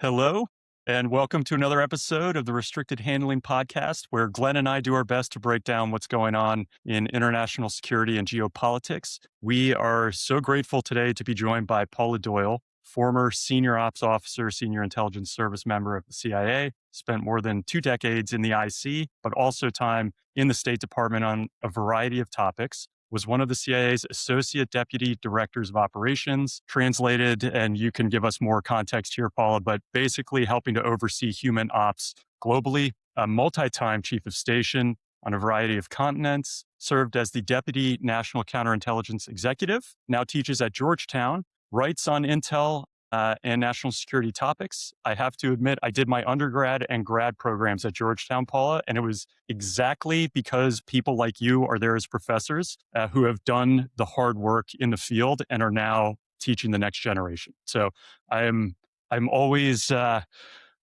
Hello, and welcome to another episode of the Restricted Handling Podcast, where Glenn and I do our best to break down what's going on in international security and geopolitics. We are so grateful today to be joined by Paula Doyle, former senior ops officer, senior intelligence service member of the CIA, spent more than 2 decades in the IC, but also time in the State Department on a variety of topics. Was one of the CIA's associate deputy directors of operations, translated, and you can give us more context here, Paula, but basically helping to oversee HUMINT ops globally, a multi-time chief of station on a variety of continents, served as the deputy national counterintelligence executive, now teaches at Georgetown, writes on intel and national security topics. I have to admit, I did my undergrad and grad programs at Georgetown, Paula, and it was exactly because people like you are there as professors who have done the hard work in the field and are now teaching the next generation. So I'm always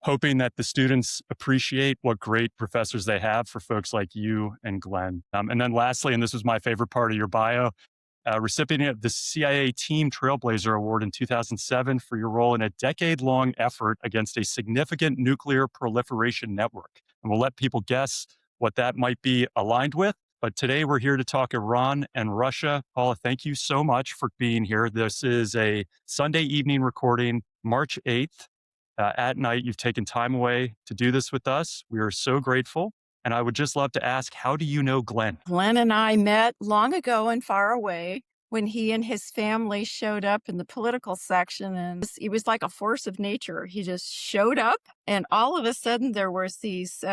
hoping that the students appreciate what great professors they have for folks like you and Glenn. And then lastly, and this was my favorite part of your bio, recipient of the CIA Team Trailblazer Award in 2007 for your role in a decade-long effort against a significant nuclear proliferation network. And we'll let people guess what that might be aligned with. But today we're here to talk Iran and Russia. Paula, thank you so much for being here. This is a Sunday evening recording, March 8th. At night, you've taken time away to do this with us. We are so grateful. And I would just love to ask, how do you know Glenn? Glenn and I met long ago and far away when he and his family showed up in the political section, and he was like a force of nature. He just showed up, and all of a sudden there was this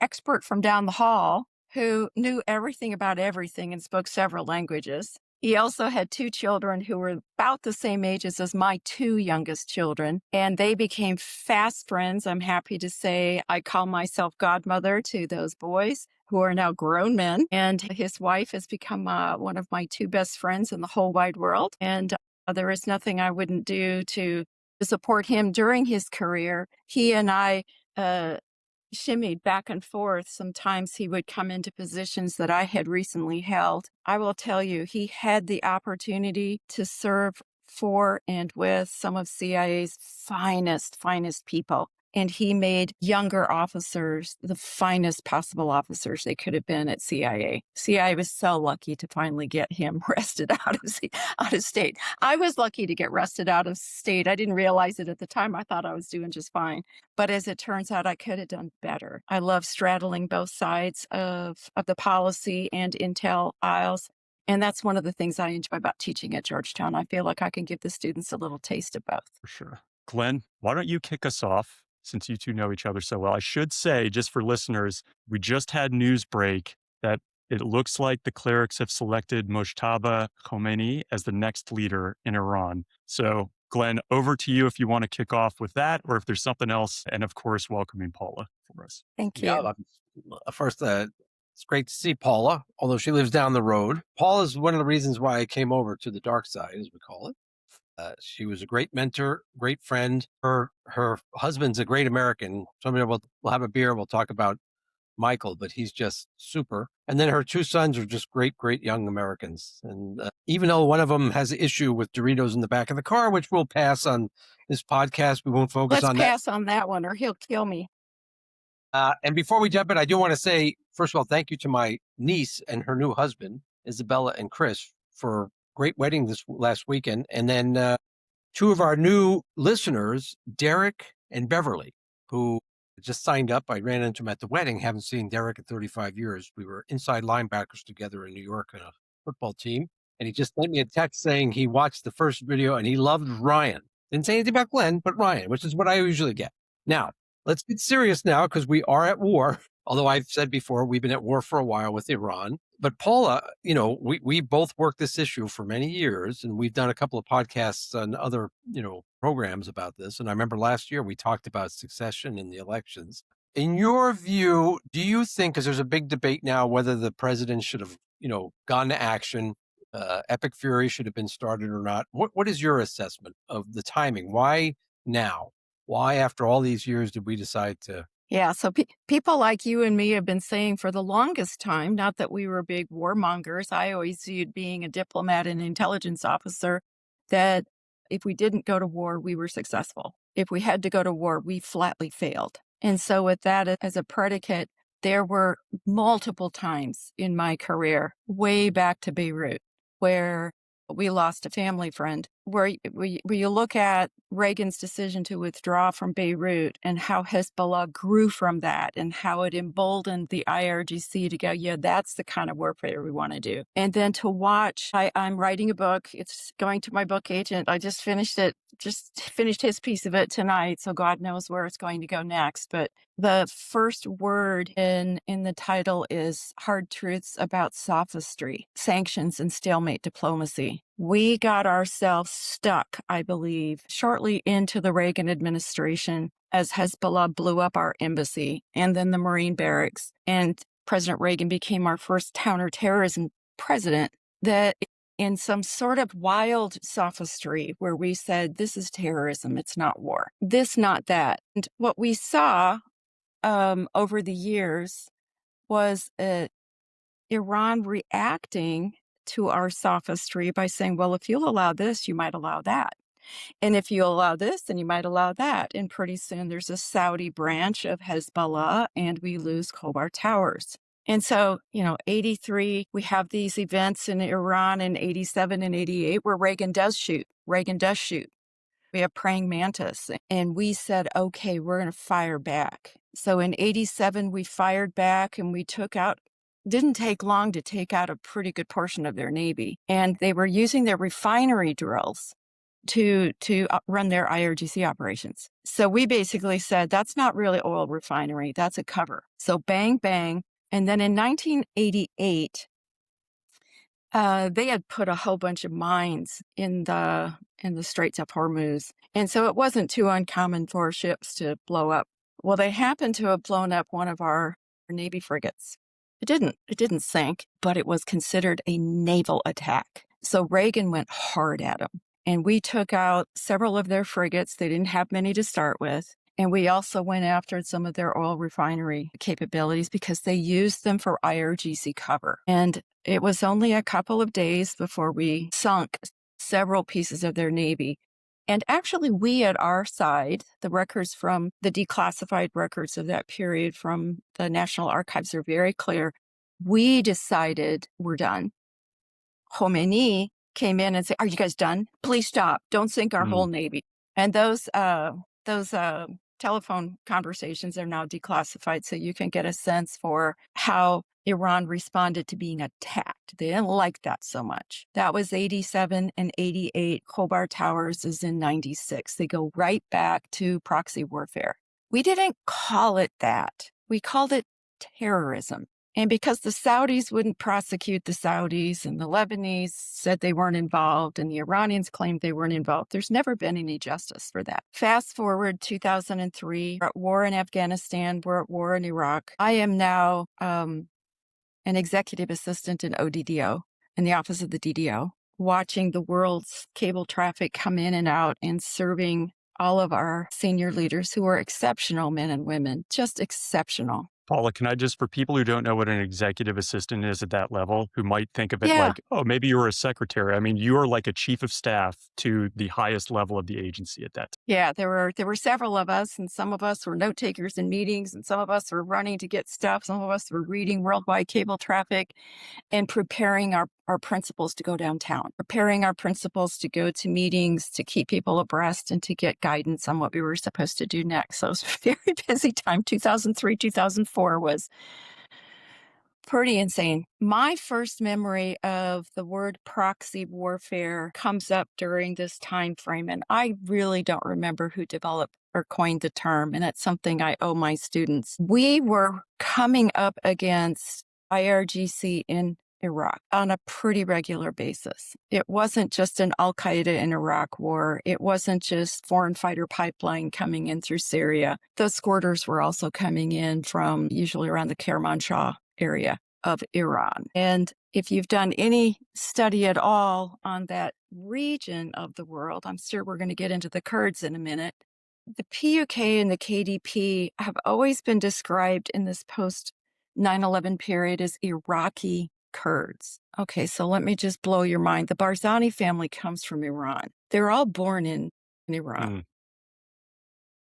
expert from down the hall who knew everything about everything and spoke several languages. He also had 2 children who were about the same ages as my 2 youngest children, and they became fast friends. I'm happy to say I call myself godmother to those boys who are now grown men, and his wife has become one of my 2 best friends in the whole wide world, and there is nothing I wouldn't do to support him during his career. He and I shimmied back and forth. Sometimes he would come into positions that I had recently held. I will tell you, he had the opportunity to serve for and with some of CIA's finest people. And he made younger officers the finest possible officers they could have been at CIA. CIA was so lucky to finally get him arrested out of state. I was lucky to get arrested out of state. I didn't realize it at the time. I thought I was doing just fine. But as it turns out, I could have done better. I love straddling both sides of the policy and intel aisles. And that's one of the things I enjoy about teaching at Georgetown. I feel like I can give the students a little taste of both. For sure. Glenn, why don't you kick us off? Since you two know each other so well, I should say, just for listeners, we just had news break that it looks like the clerics have selected Mojtaba Khamenei as the next leader in Iran. So, Glenn, over to you if you want to kick off with that, or if there's something else. And of course, welcoming Paula for us. Thank you. Yeah, first, it's great to see Paula, although she lives down the road. Paula is one of the reasons why I came over to the dark side, as we call it. She was a great mentor, great friend. Her husband's a great American. Somebody we'll have a beer. We'll talk about Michael, but he's just super. And then her 2 sons are just great young Americans. And even though one of them has an issue with Doritos in the back of the car, which we'll pass on this podcast, we won't focus on that. Let's pass on that one or he'll kill me. And before we jump in, I do want to say, first of all, thank you to my niece and her new husband, Isabella and Chris, for great wedding this last weekend. And then 2 of our new listeners, Derek and Beverly, who just signed up. I ran into them at the wedding. Haven't seen Derek in 35 years. We were inside linebackers together in New York on a football team. And he just sent me a text saying he watched the first video and he loved Ryan. Didn't say anything about Glenn, but Ryan, which is what I usually get. Now, let's get serious now because we are at war. Although I've said before, we've been at war for a while with Iran. But Paula, we both worked this issue for many years, and we've done a couple of podcasts on other, programs about this. And I remember last year we talked about succession in the elections. In your view, do you think, because there's a big debate now, whether the president should have, gone to action, Epic Fury should have been started or not? What is your assessment of the timing? Why now? Why, after all these years, did we decide to? Yeah, so people like you and me have been saying for the longest time, not that we were big warmongers. I always viewed being a diplomat and intelligence officer that if we didn't go to war, we were successful. if we had to go to war, we flatly failed. And so with that as a predicate, there were multiple times in my career, way back to Beirut, where we lost a family friend, where you look at Reagan's decision to withdraw from Beirut and how Hezbollah grew from that and how it emboldened the IRGC to go, yeah, that's the kind of warfare we want to do. And then to watch, I'm writing a book. It's going to my book agent. I just finished it, just finished his piece of it tonight. So God knows where it's going to go next. But the first word in the title is Hard Truths About Sophistry, Sanctions and Stalemate Diplomacy. We got ourselves stuck, I believe, shortly into the Reagan administration as Hezbollah blew up our embassy and then the Marine barracks. And President Reagan became our first counterterrorism president, that in some sort of wild sophistry where we said, this is terrorism, it's not war. This, not that. And what we saw over the years was Iran reacting to our sophistry by saying, well, if you'll allow this, you might allow that. And if you allow this, then you might allow that. And pretty soon there's a Saudi branch of Hezbollah and we lose Khobar Towers. And so, 83, we have these events in Iran in 87 and 88 where Reagan does shoot. We have praying mantis. And we said, okay, we're going to fire back. So in 87, we fired back and we didn't take long to take out a pretty good portion of their Navy. And they were using their refinery drills to run their IRGC operations. So we basically said, that's not really oil refinery, that's a cover. So bang, bang. And then in 1988, they had put a whole bunch of mines in the Straits of Hormuz. And so it wasn't too uncommon for ships to blow up. Well, they happened to have blown up one of our Navy frigates. It didn't sink, but it was considered a naval attack. So Reagan went hard at them. And we took out several of their frigates. They didn't have many to start with. And we also went after some of their oil refinery capabilities because they used them for IRGC cover. And it was only a couple of days before we sunk several pieces of their Navy. And actually, we at our side, the records from the declassified records of that period from the National Archives are very clear. We decided we're done. Khamenei came in and said, "Are you guys done? Please stop. Don't sink our whole Navy." And those telephone conversations are now declassified, so you can get a sense for how Iran responded to being attacked. They didn't like that so much. That was 87 and 88. Khobar Towers is in 96. They go right back to proxy warfare. We didn't call it that. We called it terrorism. And because the Saudis wouldn't prosecute the Saudis and the Lebanese said they weren't involved and the Iranians claimed they weren't involved, there's never been any justice for that. Fast forward 2003, we're at war in Afghanistan, we're at war in Iraq. I am now an executive assistant in ODDO, in the office of the DDO, watching the world's cable traffic come in and out and serving all of our senior leaders who are exceptional men and women, just exceptional. Paula, can I just, for people who don't know what an executive assistant is at that level, who might think of it like, oh, maybe you were a secretary. I mean, you are like a chief of staff to the highest level of the agency at that time. Yeah, there were several of us, and some of us were note takers in meetings, and some of us were running to get stuff. Some of us were reading worldwide cable traffic and preparing our principals to go downtown, preparing our principals to go to meetings, to keep people abreast and to get guidance on what we were supposed to do next. So it was a very busy time. 2003, 2004 was pretty insane. My first memory of the word proxy warfare comes up during this time frame, and I really don't remember who developed or coined the term, and it's something I owe my students. We were coming up against IRGC in Iraq on a pretty regular basis. It wasn't just an Al-Qaeda in Iraq war. It wasn't just foreign fighter pipeline coming in through Syria. Those squirters were also coming in from usually around the Kermanshah area of Iran. And if you've done any study at all on that region of the world, I'm sure we're going to get into the Kurds in a minute. The PUK and the KDP have always been described in this post 9/11 period as Iraqi Kurds. Okay, so let me just blow your mind. The Barzani family comes from Iran. They're all born in Iran.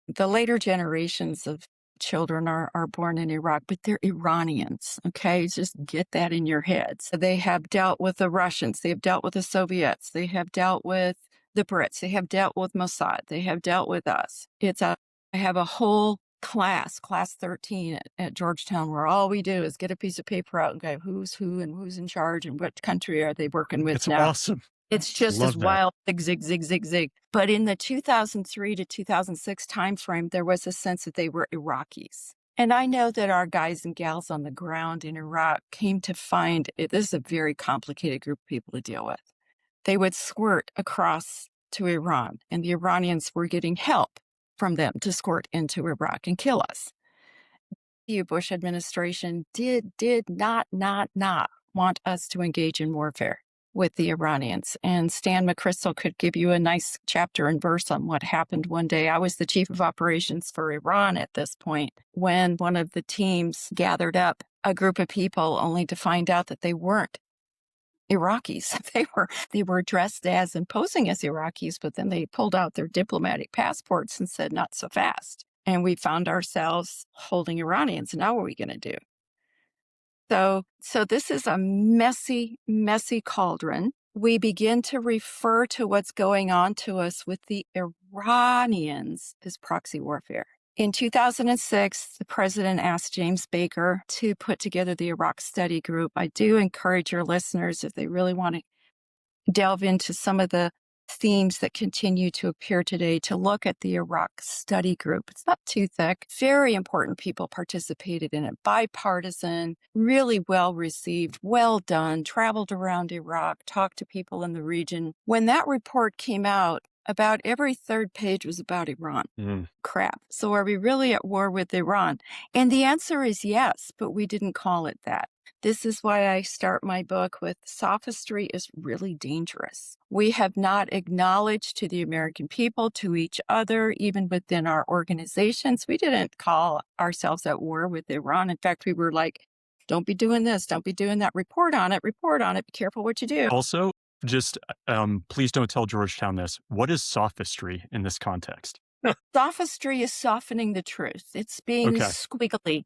The later generations of children are born in Iraq, but they're Iranians, okay? Just get that in your heads. They have dealt with the Russians. They have dealt with the Soviets. They have dealt with the Brits. They have dealt with Mossad. They have dealt with us. I have a whole class 13 at Georgetown, where all we do is get a piece of paper out and go, who's who and who's in charge and what country are they working with It's now. awesome. It's just Love as that. wild, zig, zig, zig, zig. But in the 2003 to 2006 timeframe, there was a sense that they were Iraqis. And I know that our guys and gals on the ground in Iraq came to find this is a very complicated group of people to deal with. They would squirt across to Iran, and the Iranians were getting help from them to squirt into Iraq and kill us. The Bush administration did not want us to engage in warfare with the Iranians. And Stan McChrystal could give you a nice chapter and verse on what happened one day. I was the chief of operations for Iran at this point when one of the teams gathered up a group of people only to find out that they weren't Iraqis. They were dressed as and posing as Iraqis, but then they pulled out their diplomatic passports and said, not so fast. And we found ourselves holding Iranians. Now what are we going to do? So this is a messy, messy cauldron. We begin to refer to what's going on to us with the Iranians as proxy warfare. In 2006, the president asked James Baker to put together the Iraq Study Group. I do encourage your listeners, if they really want to delve into some of the themes that continue to appear today, to look at the Iraq Study Group. It's not too thick. Very important people participated in it. Bipartisan, really well received, well done, traveled around Iraq, talked to people in the region. When that report came out, about every third page was about Iran. Crap. So are we really at war with Iran? And the answer is yes, but we didn't call it that. This is why I start my book with sophistry is really dangerous. We have not acknowledged to the American people, to each other, even within our organizations. We didn't call ourselves at war with Iran. In fact, we were like, don't be doing this, don't be doing that. Report on it, be careful what you do. Also, just please don't tell Georgetown this. What is sophistry in this context? Sophistry is softening the truth. It's being squiggly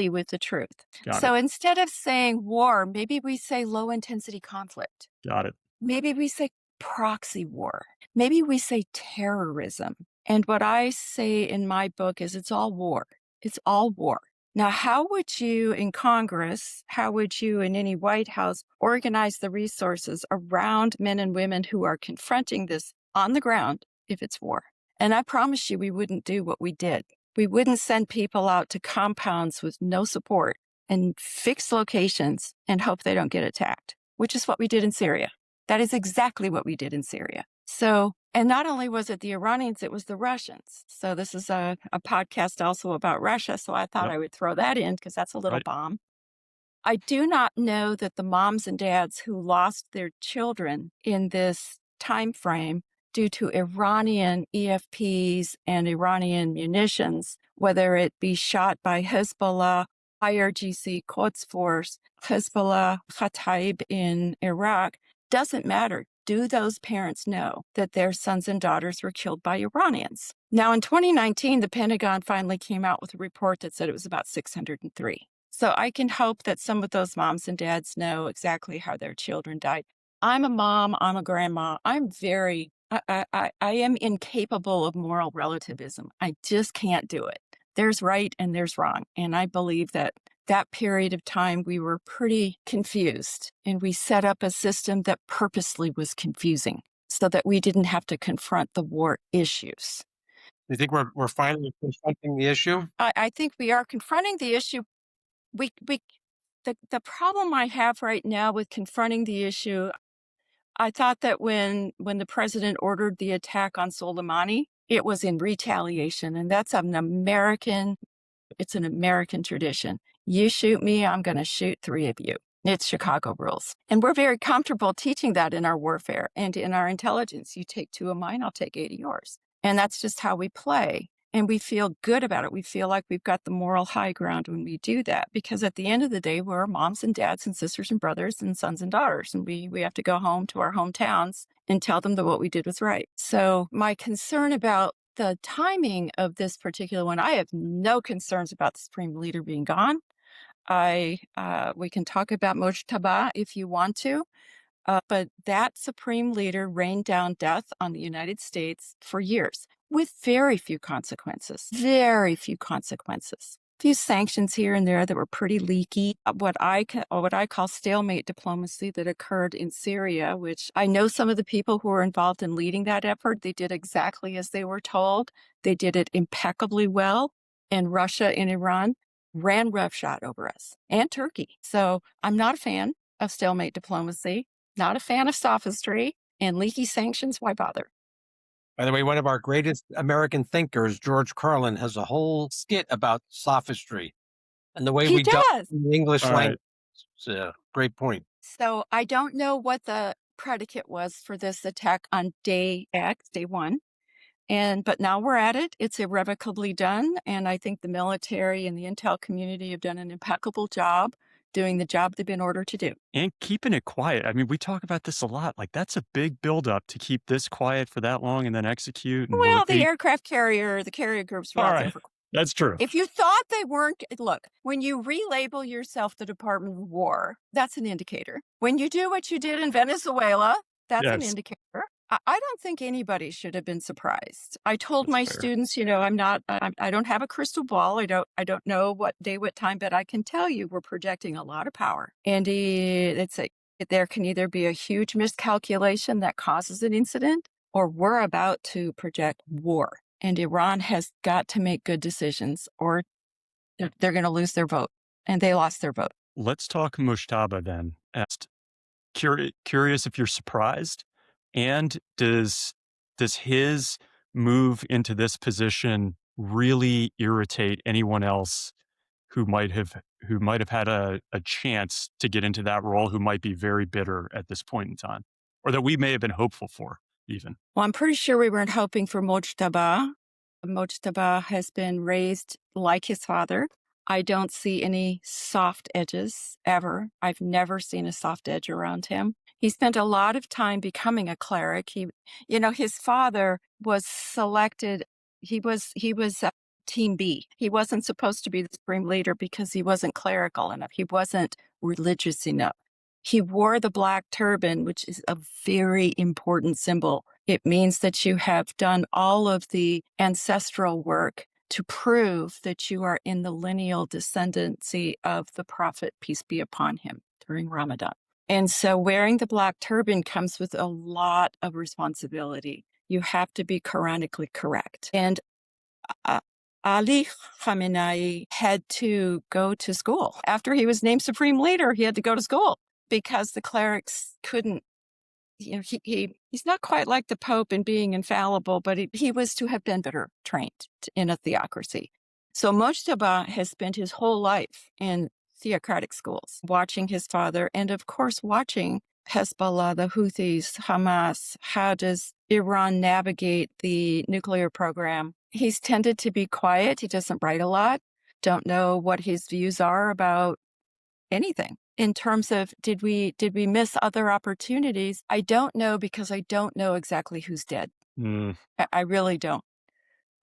with the truth. So instead of saying war, maybe we say low intensity conflict. Got it. Maybe we say proxy war. Maybe we say terrorism. And what I say in my book is it's all war. It's all war. Now, how would you in Congress, how would you in any White House organize the resources around men and women who are confronting this on the ground if it's war? And I promise you, we wouldn't do what we did. We wouldn't send people out to compounds with no support and fixed locations and hope they don't get attacked, which is what we did in Syria. That is exactly what we did in Syria. So, and not only was it the Iranians, it was the Russians. So this is a podcast also about Russia. So I thought I would throw that in because that's a little bomb. I do not know that the moms and dads who lost their children in this time frame due to Iranian EFPs and Iranian munitions, whether it be shot by Hezbollah, IRGC, Quds Force, Hezbollah, Kataib in Iraq, doesn't matter. Do those parents know that their sons and daughters were killed by Iranians? Now, in 2019, the Pentagon finally came out with a report that said it was about 603. So I can hope that some of those moms and dads know exactly how their children died. I'm a mom, I'm a grandma. I am incapable of moral relativism. I just can't do it. There's right and there's wrong. And I believe that period of time, we were pretty confused. And we set up a system that purposely was confusing so that we didn't have to confront the war issues. You think we're finally confronting the issue? I think we are confronting the issue. The problem I have right now with confronting the issue, I thought that when the president ordered the attack on Soleimani, it was in retaliation. And that's an American tradition. You shoot me, I'm going to shoot three of you. It's Chicago rules. And we're very comfortable teaching that in our warfare and in our intelligence. You take 2 of mine, I'll take 8 of yours. And that's just how we play. And we feel good about it. We feel like we've got the moral high ground when we do that. Because at the end of the day, we're moms and dads and sisters and brothers and sons and daughters. And we have to go home to our hometowns and tell them that what we did was right. So my concern about The timing of this particular one, I have no concerns about the supreme leader being gone. We can talk about Mojtaba if you want to, but that supreme leader rained down death on the United States for years with very few consequences. Very few consequences. Few sanctions here and there that were pretty leaky. What I call stalemate diplomacy that occurred in Syria, which I know some of the people who were involved in leading that effort, they did exactly as they were told. They did it impeccably well. And Russia and Iran ran roughshod over us and Turkey. So I'm not a fan of stalemate diplomacy, not a fan of sophistry, and leaky sanctions. Why bother? By the way, one of our greatest American thinkers, George Carlin, has a whole skit about sophistry and the way He we dealt does. in the English All right. language. It's a great point. So I don't know what the predicate was for this attack on day X, day one. But now we're at it. It's irrevocably done. And I think the military and the intel community have done an impeccable job doing the job they've been ordered to do. And keeping it quiet. I mean, we talk about this a lot. Like, that's a big buildup to keep this quiet for that long and then execute. And Well, the aircraft carrier, the carrier groups were all out there right. for. That's true. If you thought they weren't, look, when you relabel yourself the Department of War, that's an indicator. When you do what you did in Venezuela, that's an Yes. indicator. I don't think anybody should have been surprised. I told That's my fair. students, I don't have a crystal ball. I don't know what day, what time, but I can tell you we're projecting a lot of power. And there can either be a huge miscalculation that causes an incident, or we're about to project war. And Iran has got to make good decisions, or they're going to lose their vote. And they lost their vote. Let's talk Mojtaba then. Curious if you're surprised. And does his move into this position really irritate anyone else who might have had a chance to get into that role, who might be very bitter at this point in time, or that we may have been hopeful for even? Well, I'm pretty sure we weren't hoping for Mojtaba. Mojtaba has been raised like his father. I don't see any soft edges ever. I've never seen a soft edge around him. He spent a lot of time becoming a cleric. His father was selected. He was Team B. He wasn't supposed to be the supreme leader because he wasn't clerical enough. He wasn't religious enough. He wore the black turban, which is a very important symbol. It means that you have done all of the ancestral work to prove that you are in the lineal descendancy of the prophet, peace be upon him, during Ramadan. And so wearing the black turban comes with a lot of responsibility. You have to be Quranically correct. And Ali Khamenei had to go to school. After he was named supreme leader, he had to go to school because the clerics couldn't. He's not quite like the Pope in being infallible, but he was to have been better trained in a theocracy. So Mojtaba has spent his whole life in theocratic schools, watching his father, and of course watching Hezbollah, the Houthis, Hamas. How does Iran navigate the nuclear program? He's tended to be quiet. He doesn't write a lot. Don't know what his views are about anything. In terms of did we miss other opportunities? I don't know, because I don't know exactly who's dead. I really don't.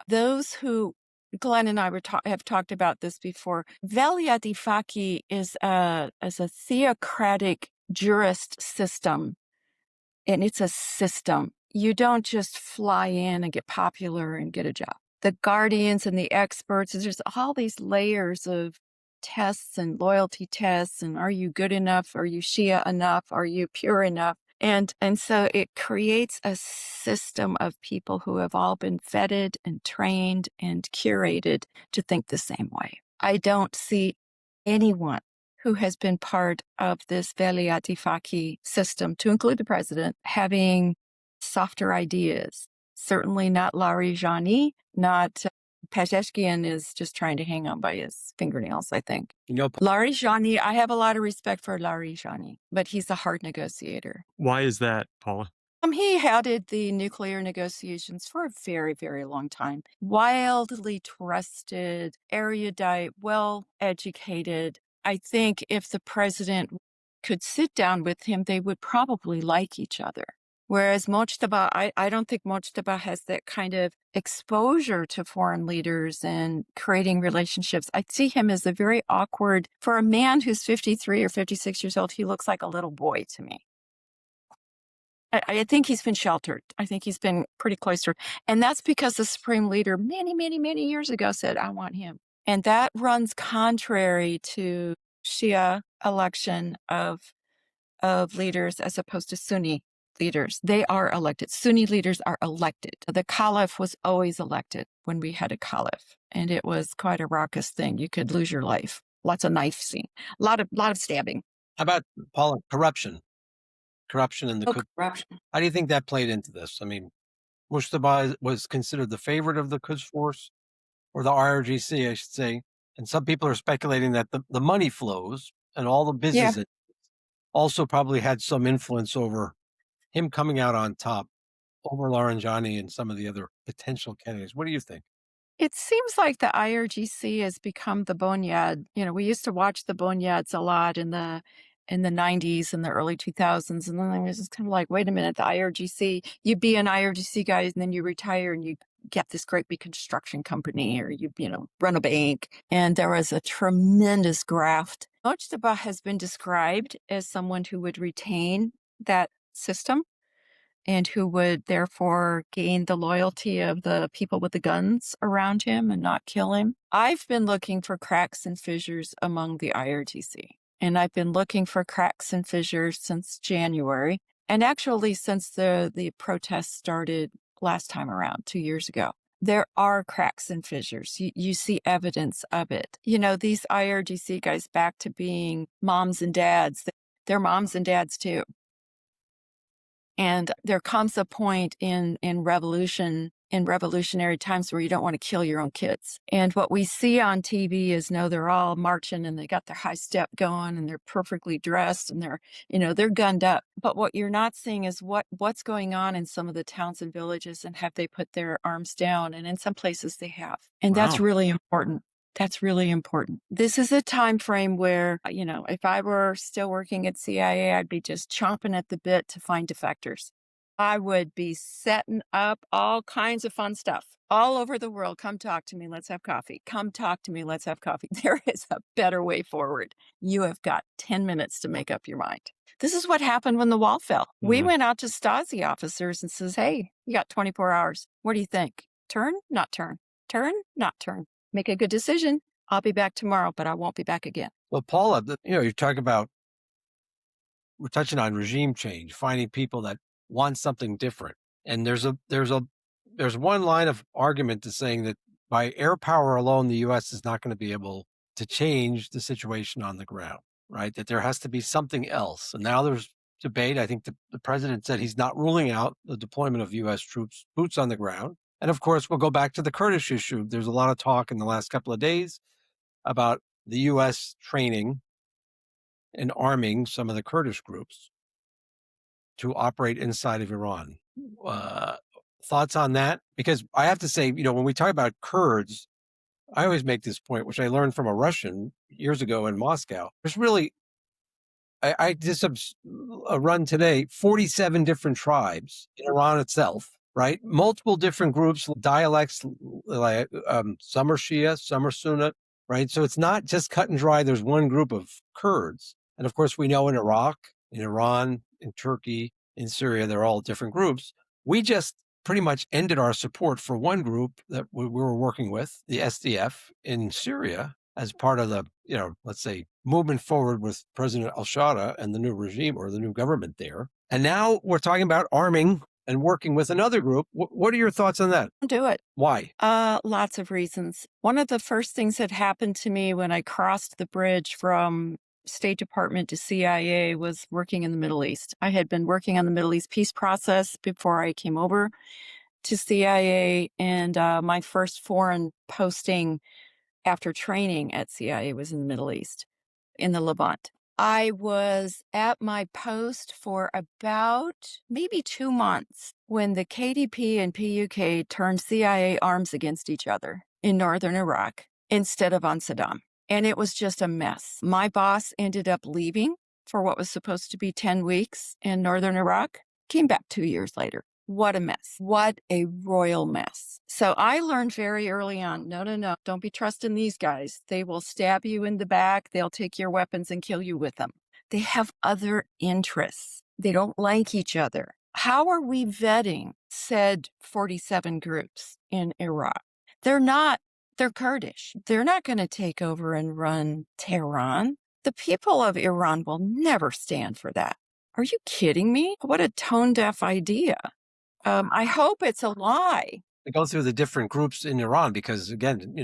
Those who, Glenn and I have talked about this before. Velia Difaki is a theocratic jurist system, and it's a system. You don't just fly in and get popular and get a job. The guardians and the experts, there's all these layers of tests and loyalty tests, and are you good enough? Are you Shia enough? Are you pure enough? And so it creates a system of people who have all been vetted and trained and curated to think the same way. I don't see anyone who has been part of this Velia Difaki system, to include the president, having softer ideas. Certainly not Larijani, not Pezeshkian is just trying to hang on by his fingernails, I think. Larijani, I have a lot of respect for Larijani, but he's a hard negotiator. Why is that, Paula? He headed the nuclear negotiations for a very, very long time. Wildly trusted, erudite, well-educated. I think if the president could sit down with him, they would probably like each other. Whereas Mojtaba, I don't think Mojtaba has that kind of exposure to foreign leaders and creating relationships. I see him as a very awkward, for a man who's 53 or 56 years old, he looks like a little boy to me. I think he's been sheltered. I think he's been pretty cloistered. And that's because the supreme leader many, many, many years ago said, I want him. And that runs contrary to Shia election of leaders as opposed to Sunni leaders. They are elected. Sunni leaders are elected. The caliph was always elected when we had a caliph, and it was quite a raucous thing. You could lose your life. Lots of knife scene. A lot of stabbing. How about, Paula, corruption? Corruption in the Quds. Corruption. How do you think that played into this? I mean, Mojtaba was considered the favorite of the Quds Force, or the IRGC, I should say. And some people are speculating that the money flows and all the business also probably had some influence over him coming out on top over Larijani and some of the other potential candidates. What do you think? It seems like the IRGC has become the boneyard. We used to watch the boneyards a lot in the 90s and the early 2000s. And then I was just kind of like, wait a minute, the IRGC, you'd be an IRGC guy and then you retire and you get this great big construction company, or you run a bank. And there was a tremendous graft. Mojtaba has been described as someone who would retain that system and who would therefore gain the loyalty of the people with the guns around him and not kill him. I've been looking for cracks and fissures among the IRGC, and I've been looking for cracks and fissures since January, and actually since the protests started last time around 2 years ago. There are cracks and fissures. You see evidence of it. These IRGC guys, back to being moms and dads, they're moms and dads too. And there comes a point in revolutionary times where you don't want to kill your own kids. And what we see on TV is, they're all marching and they got their high step going and they're perfectly dressed and they're gunned up. But what you're not seeing is what's going on in some of the towns and villages, and have they put their arms down? And in some places they have. And that's really important. That's really important. This is a time frame where, if I were still working at CIA, I'd be just chomping at the bit to find defectors. I would be setting up all kinds of fun stuff all over the world. Come talk to me. Let's have coffee. Come talk to me. Let's have coffee. There is a better way forward. You have got 10 minutes to make up your mind. This is what happened when the wall fell. Mm-hmm. We went out to Stasi officers and says, hey, you got 24 hours. What do you think? Turn, not turn. Turn, not turn. Make a good decision. I'll be back tomorrow, but I won't be back again. Well, Paula, you're talking about, we're touching on regime change, finding people that want something different. And there's one line of argument to saying that by air power alone, the U.S. is not going to be able to change the situation on the ground, right? That there has to be something else. And now there's debate. I think the president said he's not ruling out the deployment of U.S. troops, boots on the ground. And of course, we'll go back to the Kurdish issue. There's a lot of talk in the last couple of days about the U.S. training and arming some of the Kurdish groups to operate inside of Iran. Thoughts on that? Because I have to say, when we talk about Kurds, I always make this point, which I learned from a Russian years ago in Moscow. There's really, I did a run today, 47 different tribes in Iran itself. Right? Multiple different groups, dialects, like some are Shia, some are Sunni, right? So it's not just cut and dry. There's one group of Kurds. And of course, we know in Iraq, in Iran, in Turkey, in Syria, they're all different groups. We just pretty much ended our support for one group that we were working with, the SDF in Syria, as part of the, let's say, movement forward with President al-Shara and the new regime or the new government there. And now we're talking about arming and working with another group. What are your thoughts on that? Do it. Why? Lots of reasons. One of the first things that happened to me when I crossed the bridge from State Department to CIA was working in the Middle East. I had been working on the Middle East peace process before I came over to CIA, and my first foreign posting after training at CIA was in the Middle East, in the Levant. I was at my post for about maybe 2 months when the KDP and PUK turned CIA arms against each other in northern Iraq instead of on Saddam. And it was just a mess. My boss ended up leaving for what was supposed to be 10 weeks in northern Iraq. Came back 2 years later. What a mess. What a royal mess. So I learned very early on, no, don't be trusting these guys. They will stab you in the back. They'll take your weapons and kill you with them. They have other interests. They don't like each other. How are we vetting said 47 groups in Iraq? They're Kurdish. They're not going to take over and run Tehran. The people of Iran will never stand for that. Are you kidding me? What a tone-deaf idea. I hope it's a lie. To go through the different groups in Iran, because again,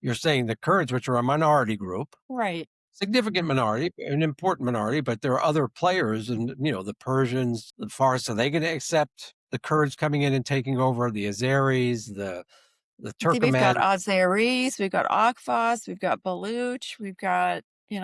you're saying the Kurds, which are a minority group, right? Significant minority, an important minority, but there are other players, and the Persians, the Farsi. Are they going to accept the Kurds coming in and taking over? The Azeris, the See, we've got Turkmen. Azeris, we've got Akfas, we've got Baluch, we've got we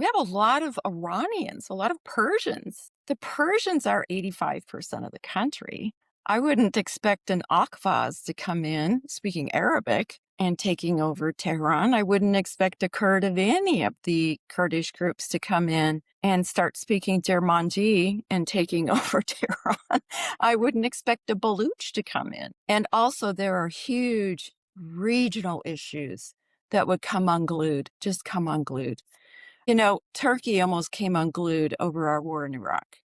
have a lot of Iranians, a lot of Persians. The Persians are 85% of the country. I wouldn't expect an Akfaz to come in speaking Arabic and taking over Tehran. I wouldn't expect a Kurd of any of the Kurdish groups to come in and start speaking Dermanji and taking over Tehran. I wouldn't expect a Baluch to come in. And also there are huge regional issues that would come unglued, just come unglued. Turkey almost came unglued over our war in Iraq,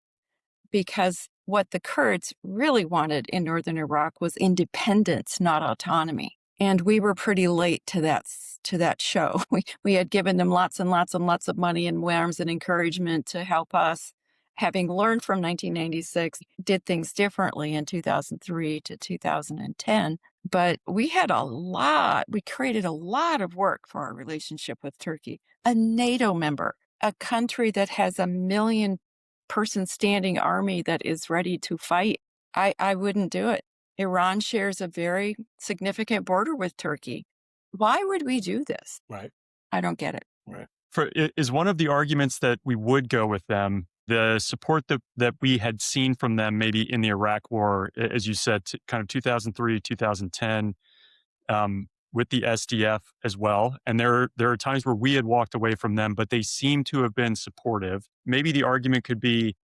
because what the Kurds really wanted in northern Iraq was independence, not autonomy. And we were pretty late to that show. We had given them lots and lots and lots of money and arms and encouragement to help us. Having learned from 1996, did things differently in 2003 to 2010. But we created a lot of work for our relationship with Turkey, a NATO member, a country that has a 1 million person standing army that is ready to fight. I wouldn't do it. Iran shares a very significant border with Turkey. Why would we do this? Right. I don't get it. Right. Is one of the arguments that we would go with them, the support that we had seen from them maybe in the Iraq war, as you said, kind of 2003, 2010, with the SDF as well. And there are times where we had walked away from them, but they seem to have been supportive. Maybe the argument could be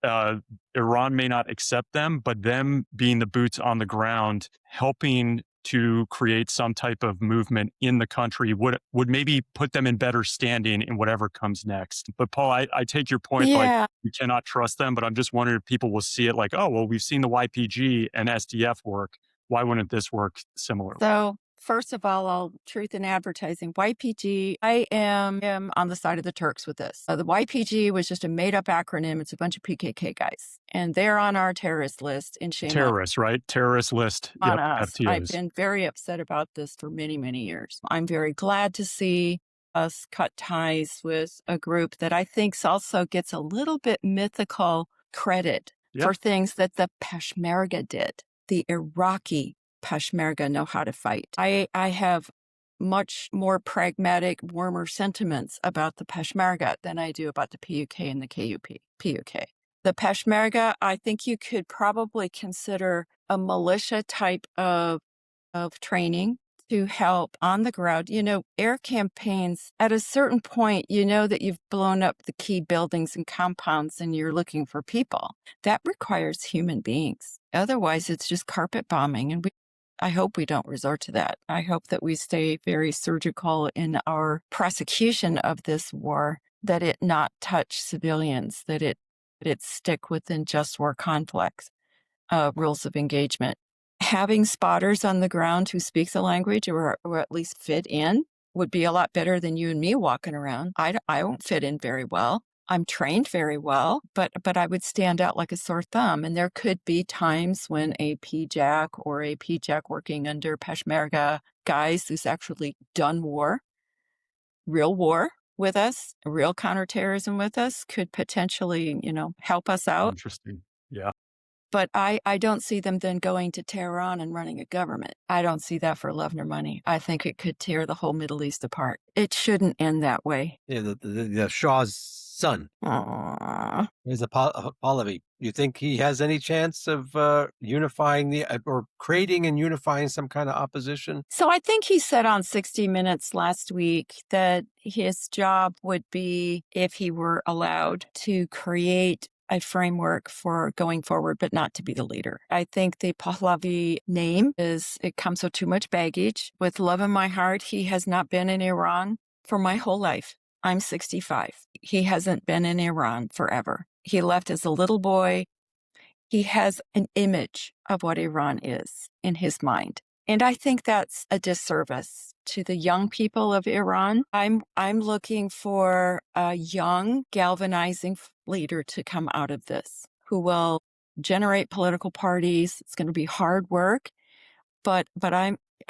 Iran may not accept them, but them being the boots on the ground, helping to create some type of movement in the country would maybe put them in better standing in whatever comes next. But Paul, I take your point, Yeah. like you cannot trust them, but I'm just wondering if people will see it like, oh, well, we've seen the YPG and SDF work. Why wouldn't this work similarly? So first of all, truth in advertising, YPG, I am on the side of the Turks with this. The YPG was just a made up acronym. It's a bunch of PKK guys, and they're on our terrorist list in shame. Terrorists, right? Terrorist list. On yep, us. FTOs. I've been very upset about this for many, many years. I'm very glad to see us cut ties with a group that I think also gets a little bit mythical credit for things that the Peshmerga did. The Iraqi Peshmerga know how to fight. I have much more pragmatic, warmer sentiments about the Peshmerga than I do about the PUK and the PUK. The Peshmerga, I think you could probably consider a militia type of training to help on the ground. Air campaigns, at a certain point, that you've blown up the key buildings and compounds and you're looking for people. That requires human beings. Otherwise, it's just carpet bombing. And I hope we don't resort to that. I hope that we stay very surgical in our prosecution of this war, that it not touch civilians, that it stick within just war conflicts, rules of engagement. Having spotters on the ground who speak the language or at least fit in would be a lot better than you and me walking around. I won't fit in very well. I'm trained very well, but I would stand out like a sore thumb. And there could be times when a PJAC or a PJAC working under Peshmerga guys who's actually done real war with us, real counterterrorism with us, could potentially, help us out. Interesting. Yeah. But I don't see them then going to Tehran and running a government. I don't see that for love nor money. I think it could tear the whole Middle East apart. It shouldn't end that way. Yeah, the Shah's son. Aww. Is a Pahlavi. You think he has any chance of unifying or creating and unifying some kind of opposition? So I think he said on 60 Minutes last week that his job would be, if he were allowed, to create a framework for going forward, but not to be the leader. I think the Pahlavi name it comes with too much baggage. With love in my heart, he has not been in Iran for my whole life. I'm 65. He hasn't been in Iran forever. He left as a little boy. He has an image of what Iran is in his mind. And I think that's a disservice to the young people of Iran. I'm looking for a young, galvanizing leader to come out of this who will generate political parties. It's going to be hard work, but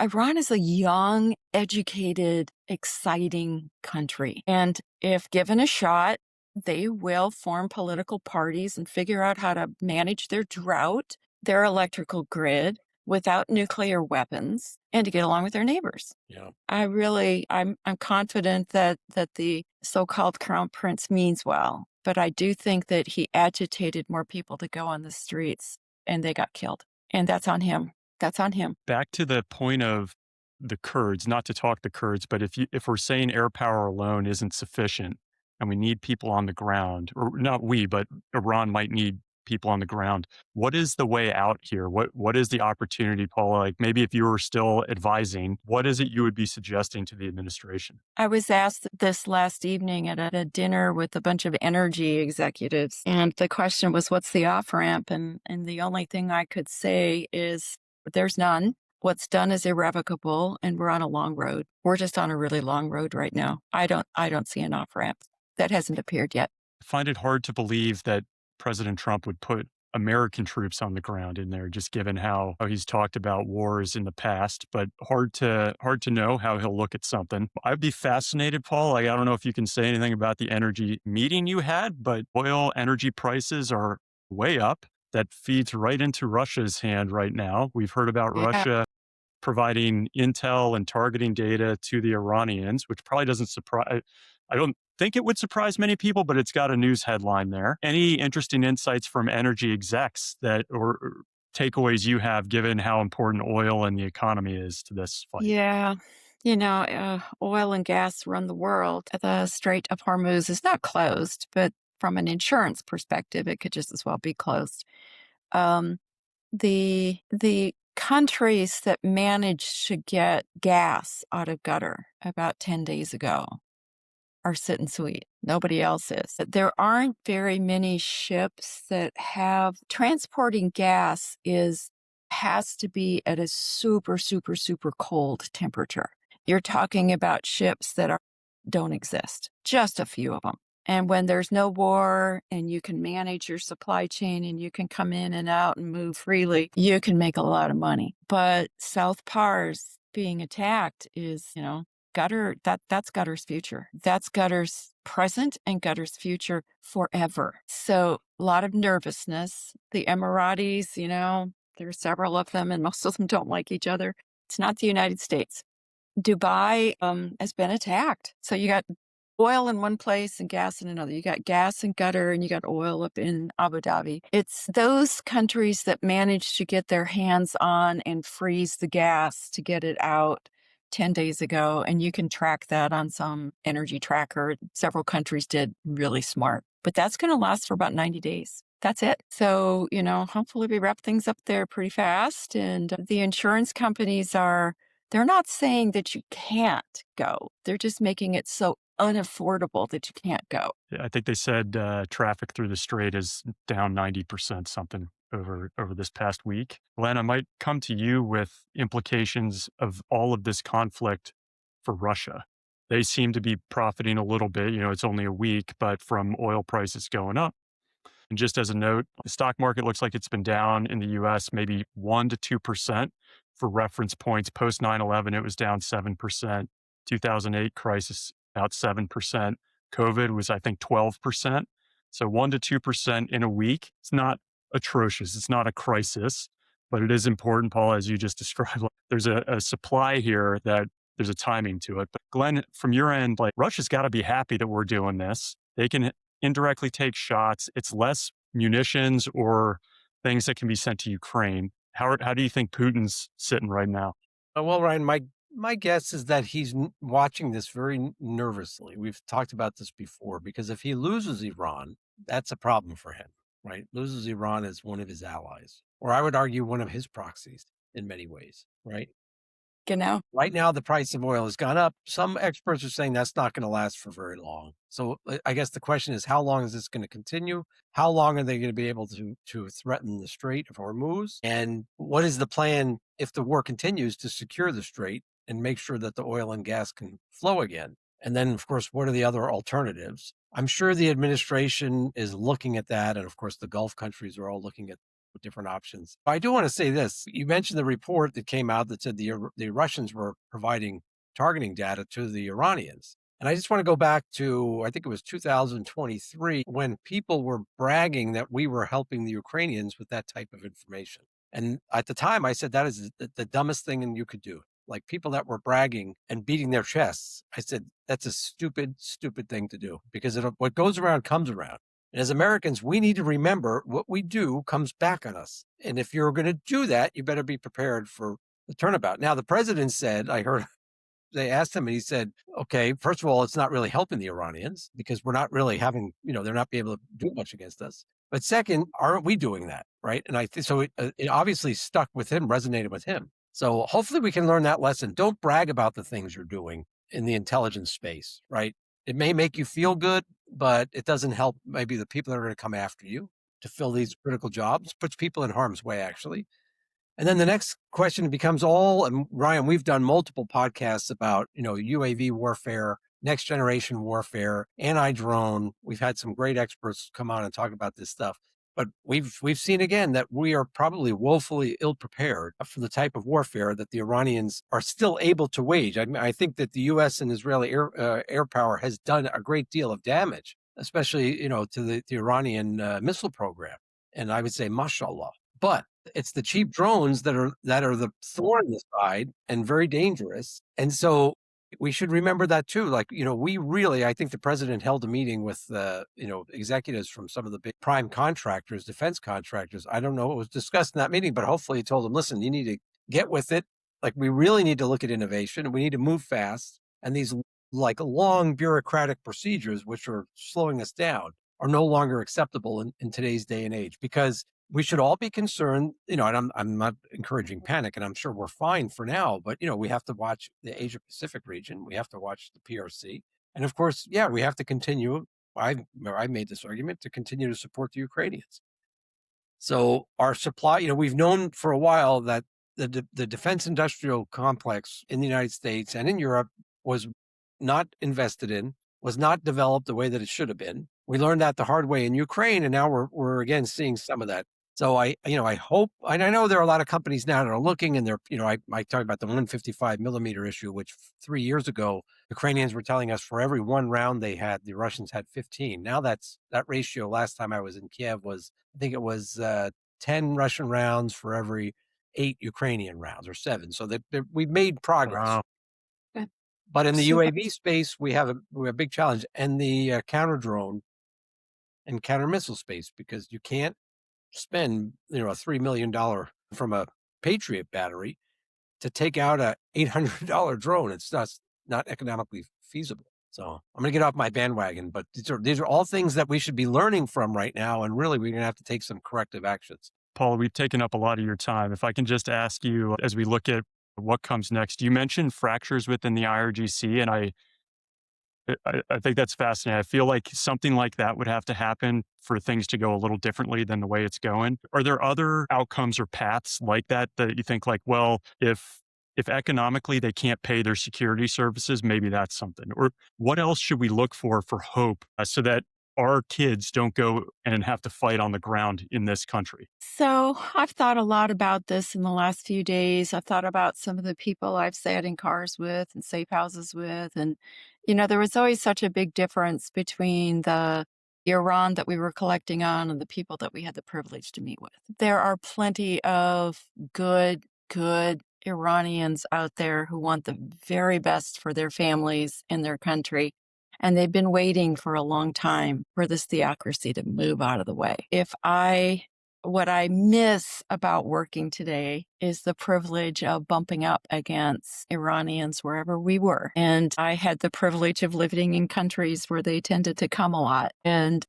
Iran is a young, educated, exciting country. And if given a shot, they will form political parties and figure out how to manage their drought, their electrical grid without nuclear weapons, and to get along with their neighbors. Yeah. I'm confident that the so-called crown prince means well, but I do think that he agitated more people to go on the streets and they got killed. And that's on him. That's on him. Back to the point of the Kurds, not to talk the Kurds, but if we're saying air power alone isn't sufficient and we need people on the ground, or not we, but Iran might need people on the ground, what is the way out here? What is the opportunity, Paula? Like maybe if you were still advising, what is it you would be suggesting to the administration? I was asked this last evening at a dinner with a bunch of energy executives, and the question was, what's the off-ramp? And the only thing I could say is there's none. What's done is irrevocable, and we're on a long road. We're just on a really long road right now. I don't see an off-ramp. That hasn't appeared yet. I find it hard to believe that President Trump would put American troops on the ground in there, just given how he's talked about wars in the past, but hard to know how he'll look at something. I'd be fascinated, Paul. I don't know if you can say anything about the energy meeting you had, but oil energy prices are way up. That feeds right into Russia's hand right now. We've heard about Russia providing intel and targeting data to the Iranians, which probably doesn't surprise. I don't think it would surprise many people, but it's got a news headline there. Any interesting insights from energy execs or takeaways you have, given how important oil and the economy is to this fight? Yeah. Oil and gas run the world. The Strait of Hormuz is not closed, but from an insurance perspective, it could just as well be closed. The countries that managed to get gas out of gutter about 10 days ago are sitting sweet. Nobody else is. There aren't very many ships that have transporting gas has to be at a super, super, super cold temperature. You're talking about ships that don't exist, just a few of them. And when there's no war and you can manage your supply chain and you can come in and out and move freely, you can make a lot of money. But South Pars being attacked is, Qatar, that's Qatar's future. That's Qatar's present and Qatar's future forever. So a lot of nervousness. The Emiratis, there are several of them and most of them don't like each other. It's not the United States. Dubai has been attacked. So you got oil in one place and gas in another. You got gas in Qatar and you got oil up in Abu Dhabi. It's those countries that managed to get their hands on and freeze the gas to get it out 10 days ago. And you can track that on some energy tracker. Several countries did really smart. But that's going to last for about 90 days. That's it. So, hopefully we wrap things up there pretty fast. And the insurance companies they're not saying that you can't go. They're just making it so unaffordable that you can't go. I think they said traffic through the strait is down 90% something over this past week. Glenn, I might come to you with implications of all of this conflict for Russia. They seem to be profiting a little bit. It's only a week, but from oil prices going up. And just as a note, the stock market looks like it's been down in the US maybe 1% to 2%. For reference points, post 9/11, it was down 7%. 2008 crisis, about 7%. COVID was, I think, 12%. So 1% to 2% in a week. It's not atrocious. It's not a crisis, but it is important, Paul, as you just described. There's a supply here that there's a timing to it. But Glenn, from your end, Russia's got to be happy that we're doing this. They can indirectly take shots. It's less munitions or things that can be sent to Ukraine. How do you think Putin's sitting right now? Well, Ryan, my guess is that he's watching this very nervously. We've talked about this before, because if he loses Iran, that's a problem for him. right? Loses Iran as one of his allies, or I would argue one of his proxies in many ways, right? Genau. Right now, the price of oil has gone up. Some experts are saying that's not going to last for very long. So I guess the question is, how long is this going to continue? How long are they going to be able to threaten the Strait of Hormuz? And what is the plan if the war continues to secure the Strait and make sure that the oil and gas can flow again? And then, of course, what are the other alternatives? I'm sure the administration is looking at that. And of course, the Gulf countries are all looking at different options. But I do want to say this. You mentioned the report that came out that said the Russians were providing targeting data to the Iranians. And I just want to go back to, I think it was 2023, when people were bragging that we were helping the Ukrainians with that type of information. And at the time, I said that is the dumbest thing you could do. Like people that were bragging and beating their chests, I said, that's a stupid, stupid thing to do because what goes around comes around. And as Americans, we need to remember what we do comes back on us. And if you're going to do that, you better be prepared for the turnabout. Now, the president said, I heard they asked him and he said, okay, first of all, it's not really helping the Iranians because we're not really having, they're not being able to do much against us. But second, aren't we doing that? Right. And I think so it obviously stuck with him, resonated with him. So hopefully we can learn that lesson. Don't brag about the things you're doing in the intelligence space, right? It may make you feel good, but it doesn't help maybe the people that are going to come after you to fill these critical jobs, puts people in harm's way, actually. And then the next question becomes and Ryan, we've done multiple podcasts about, UAV warfare, next generation warfare, anti-drone. We've had some great experts come on and talk about this stuff. But we've seen again that we are probably woefully ill-prepared for the type of warfare that the Iranians are still able to wage. I think that the U.S. and Israeli air power has done a great deal of damage, especially to the Iranian missile program. And I would say, mashallah. But it's the cheap drones that are the thorn in the side and very dangerous. And so we should remember that too. Like, I think the president held a meeting with executives from some of the big prime contractors, defense contractors. I don't know what was discussed in that meeting, but hopefully he told them, listen, you need to get with it. Like, we really need to look at innovation. We need to move fast. And these like long bureaucratic procedures, which are slowing us down, are no longer acceptable in today's day and age, because we should all be concerned, and I'm not encouraging panic, and I'm sure we're fine for now, but, we have to watch the Asia Pacific region. We have to watch the PRC. And of course, we have to continue. I made this argument to continue to support the Ukrainians. So our supply, we've known for a while that the defense industrial complex in the United States and in Europe was not invested in, was not developed the way that it should have been. We learned that the hard way in Ukraine, and now we're again seeing some of that. So I hope, and I know there are a lot of companies now that are looking, and they're, I talked about the 155 millimeter issue, which 3 years ago, Ukrainians were telling us for every one round they had, the Russians had 15. Now that ratio last time I was in Kiev was, I think it was 10 Russian rounds for every 8 Ukrainian rounds, or 7. So that we've made progress. Wow. But in the UAV space, we have a big challenge, and the counter drone and counter missile space, because you can't spend a $3 million from a Patriot battery to take out a $800 drone. It's not economically feasible. So I'm going to get off my bandwagon, but these are all things that we should be learning from right now, and really we're going to have to take some corrective actions. Paula, we've taken up a lot of your time. If I can just ask you, as we look at what comes next, you mentioned fractures within the IRGC, and I think that's fascinating. I feel like something like that would have to happen for things to go a little differently than the way it's going. Are there other outcomes or paths like that you think, like, well, if economically they can't pay their security services, maybe that's something? Or what else should we look for hope so that our kids don't go and have to fight on the ground in this country? So I've thought a lot about this in the last few days. I've thought about some of the people I've sat in cars with and safe houses with. And, there was always such a big difference between the Iran that we were collecting on and the people that we had the privilege to meet with. There are plenty of good Iranians out there who want the very best for their families and their country. And they've been waiting for a long time for this theocracy to move out of the way. What I miss about working today is the privilege of bumping up against Iranians wherever we were. And I had the privilege of living in countries where they tended to come a lot. And,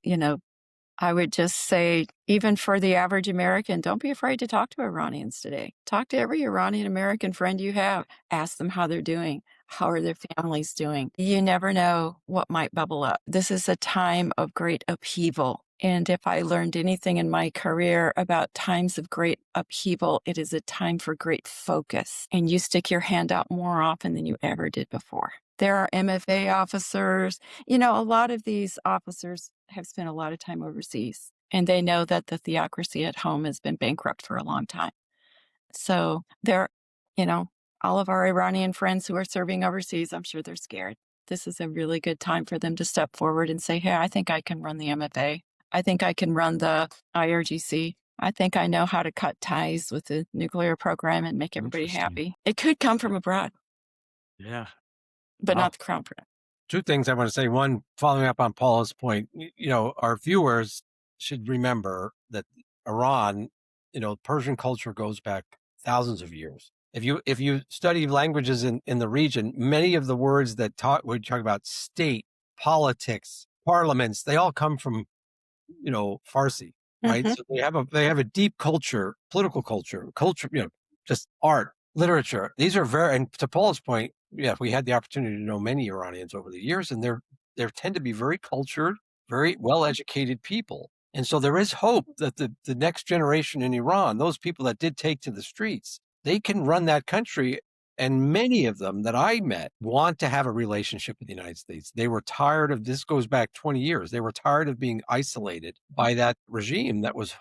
I would just say, even for the average American, don't be afraid to talk to Iranians today. Talk to every Iranian American friend you have. Ask them how they're doing. How are their families doing? You never know what might bubble up. This is a time of great upheaval. And if I learned anything in my career about times of great upheaval, it is a time for great focus. And you stick your hand out more often than you ever did before. There are MFA officers. A lot of these officers have spent a lot of time overseas, and they know that the theocracy at home has been bankrupt for a long time. So all of our Iranian friends who are serving overseas, I'm sure they're scared. This is a really good time for them to step forward and say, hey, I think I can run the MFA. I think I can run the IRGC. I think I know how to cut ties with the nuclear program and make everybody happy. It could come from abroad. Yeah. But not the crown prince. Two things I want to say. One, following up on Paula's point, our viewers should remember that Iran, Persian culture goes back thousands of years. If you study languages in the region, many of the words that we talk about state, politics, parliaments, they all come from, Farsi, right? Mm-hmm. So they have a deep culture, political culture, just art, literature. These are and to Paula's point, yeah, we had the opportunity to know many Iranians over the years, and they tend to be very cultured, very well-educated people. And so there is hope that the next generation in Iran, those people that did take to the streets, they can run that country. And many of them that I met want to have a relationship with the United States. They were tired of, this goes back 20 years, they were tired of being isolated by that regime that was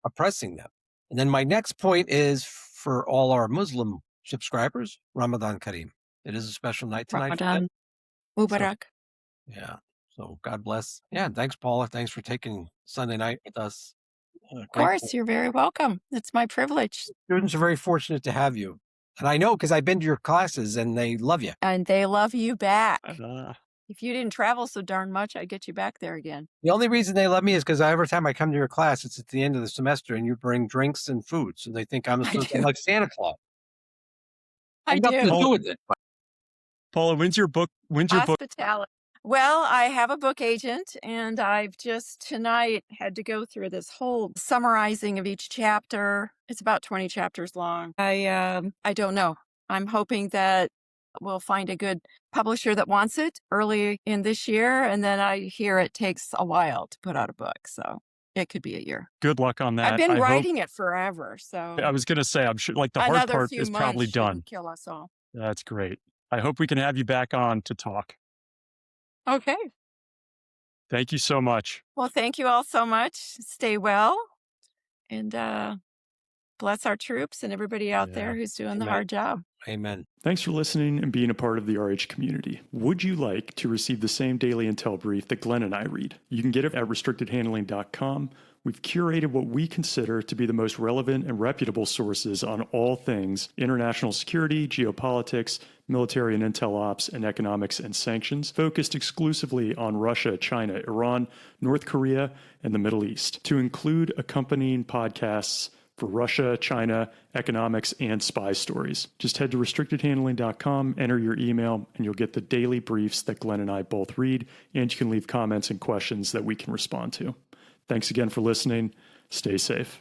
oppressing them. And then my next point is for all our Muslim subscribers, Ramadan Kareem. It is a special night tonight. Ramadan Mubarak. Yeah. So God bless. Yeah. And thanks, Paula. Thanks for taking Sunday night with us. Of course, you're very welcome. It's my privilege. Students are very fortunate to have you. And I know because I've been to your classes and they love you. And they love you back. If you didn't travel so darn much, I'd get you back there again. The only reason they love me is because every time I come to your class, it's at the end of the semester and you bring drinks and food. So they think I'm like Santa Claus. I do. Nothing to do with it. Paula, when's your book? Hospitality. Well, I have a book agent, and I've just tonight had to go through this whole summarizing of each chapter. It's about 20 chapters long. I don't know. I'm hoping that we'll find a good publisher that wants it early in this year, and then I hear it takes a while to put out a book, so it could be a year. Good luck on that. I've been writing it forever, so I was going to say, I'm sure the hard part is probably done. Kill us all. That's great. I hope we can have you back on to talk. Okay. Thank you so much. Well, thank you all so much. Stay well, and bless our troops and everybody out there who's doing the hard job. Amen. Thanks for listening and being a part of the RH community. Would you like to receive the same daily intel brief that Glenn and I read? You can get it at restrictedhandling.com. We've curated what we consider to be the most relevant and reputable sources on all things international security, geopolitics, military and intel ops, and economics and sanctions, focused exclusively on Russia, China, Iran, North Korea, and the Middle East, to include accompanying podcasts for Russia, China, economics, and spy stories. Just head to restrictedhandling.com, enter your email, and you'll get the daily briefs that Glenn and I both read, and you can leave comments and questions that we can respond to. Thanks again for listening. Stay safe.